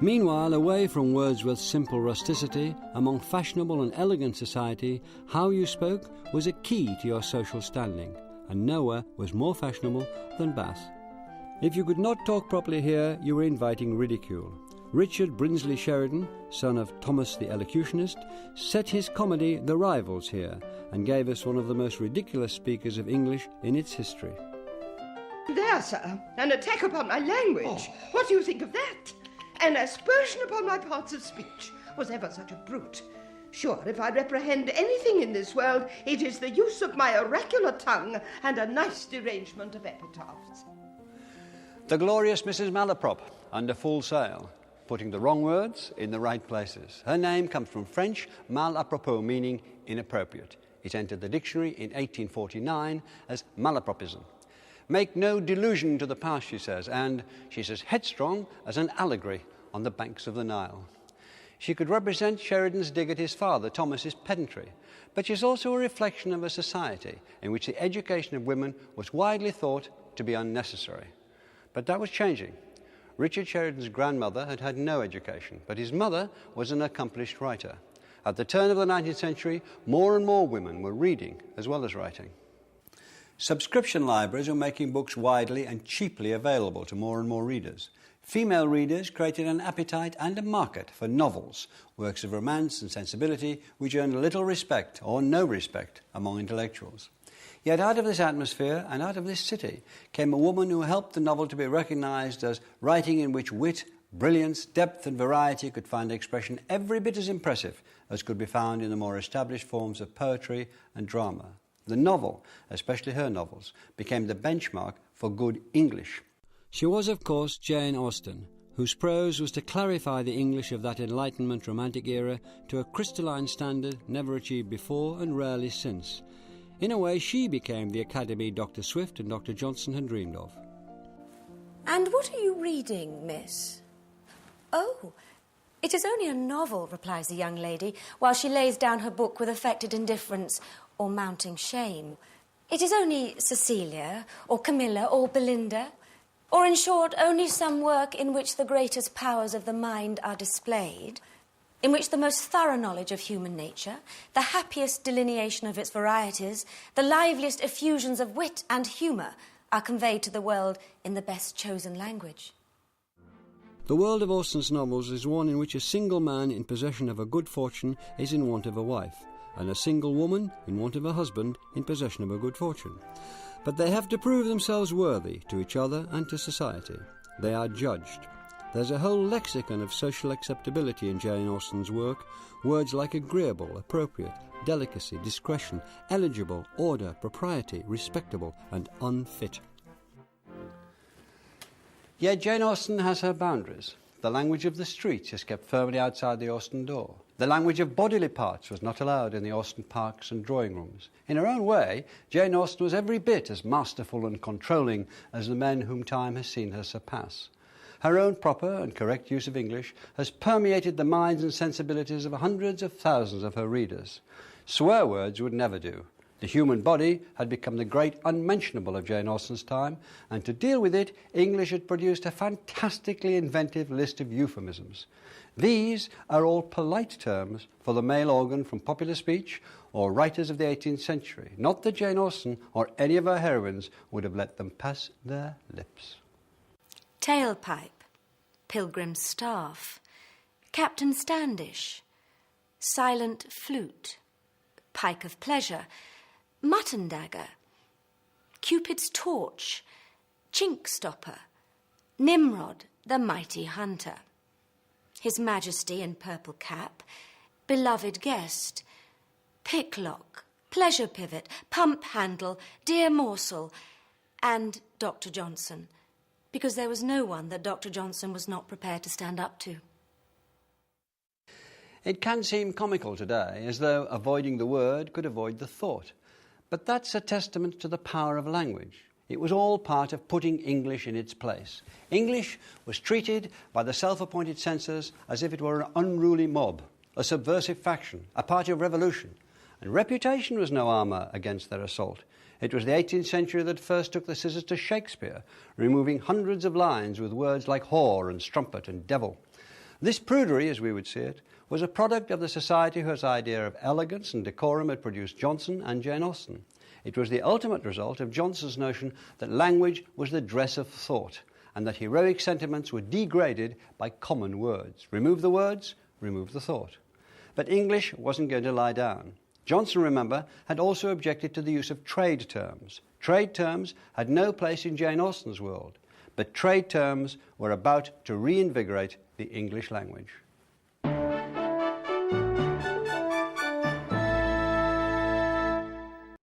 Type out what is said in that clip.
Meanwhile, away from Wordsworth's simple rusticity, among fashionable and elegant society, how you spoke was a key to your social standing, and nowhere was more fashionable than Bath. If you could not talk properly here, you were inviting ridicule. Richard Brinsley Sheridan, son of Thomas the Elocutionist, set his comedy The Rivals here, and gave us one of the most ridiculous speakers of English in its history. There, sir, an attack upon my language. Oh. What do you think of that? An aspersion upon my parts of speech. Was ever such a brute? Sure, if I reprehend anything in this world, it is the use of my oracular tongue and a nice derangement of epitaphs. The glorious Mrs. Malaprop, under full sail, putting the wrong words in the right places. Her name comes from French mal à propos, meaning inappropriate. It entered the dictionary in 1849 as malapropism. Make no delusion to the past, she says, and she's as headstrong as an allegory on the banks of the Nile. She could represent Sheridan's dig at his father, Thomas's pedantry, but she's also a reflection of a society in which the education of women was widely thought to be unnecessary. But that was changing. Richard Sheridan's grandmother had had no education, but his mother was an accomplished writer. At the turn of the 19th century, more and more women were reading as well as writing. Subscription libraries were making books widely and cheaply available to more and more readers. Female readers created an appetite and a market for novels, works of romance and sensibility which earned little respect or no respect among intellectuals. Yet out of this atmosphere and out of this city came a woman who helped the novel to be recognised as writing in which wit, brilliance, depth and variety could find expression every bit as impressive as could be found in the more established forms of poetry and drama. The novel, especially her novels, became the benchmark for good English. She was, of course, Jane Austen, whose prose was to clarify the English of that Enlightenment romantic era to a crystalline standard never achieved before and rarely since. In a way, she became the academy Dr. Swift and Dr. Johnson had dreamed of. And what are you reading, miss? Oh, it is only a novel, replies the young lady, while she lays down her book with affected indifference or mounting shame. It is only Cecilia, or Camilla, or Belinda, or in short, only some work in which the greatest powers of the mind are displayed, in which the most thorough knowledge of human nature, the happiest delineation of its varieties, the liveliest effusions of wit and humour are conveyed to the world in the best chosen language. The world of Austen's novels is one in which a single man in possession of a good fortune is in want of a wife, and a single woman in want of a husband in possession of a good fortune. But they have to prove themselves worthy to each other and to society. They are judged. There's a whole lexicon of social acceptability in Jane Austen's work, words like agreeable, appropriate, delicacy, discretion, eligible, order, propriety, respectable, and unfit. Yet Jane Austen has her boundaries. The language of the streets is kept firmly outside the Austen door. The language of bodily parts was not allowed in the Austen parks and drawing rooms. In her own way, Jane Austen was every bit as masterful and controlling as the men whom time has seen her surpass. Her own proper and correct use of English has permeated the minds and sensibilities of hundreds of thousands of her readers. Swear words would never do. The human body had become the great unmentionable of Jane Austen's time, and to deal with it, English had produced a fantastically inventive list of euphemisms. These are all polite terms for the male organ from popular speech or writers of the 18th century. Not that Jane Austen or any of her heroines would have let them pass their lips. Tailpipe, pilgrim's staff, Captain Standish, silent flute, pike of pleasure, mutton dagger, Cupid's torch, chink stopper, Nimrod, the mighty hunter, His Majesty in purple cap, beloved guest, picklock, pleasure pivot, pump handle, dear morsel, and Dr. Johnson, because there was no one that Dr. Johnson was not prepared to stand up to. It can seem comical today, as though avoiding the word could avoid the thought. But that's a testament to the power of language. It was all part of putting English in its place. English was treated by the self-appointed censors as if it were an unruly mob, a subversive faction, a party of revolution. And reputation was no armour against their assault. It was the 18th century that first took the scissors to Shakespeare, removing hundreds of lines with words like whore and strumpet and devil. This prudery, as we would see it, was a product of the society whose idea of elegance and decorum had produced Johnson and Jane Austen. It was the ultimate result of Johnson's notion that language was the dress of thought, and that heroic sentiments were degraded by common words. Remove the words, remove the thought. But English wasn't going to lie down. Johnson, remember, had also objected to the use of trade terms. Trade terms had no place in Jane Austen's world, but trade terms were about to reinvigorate the English language.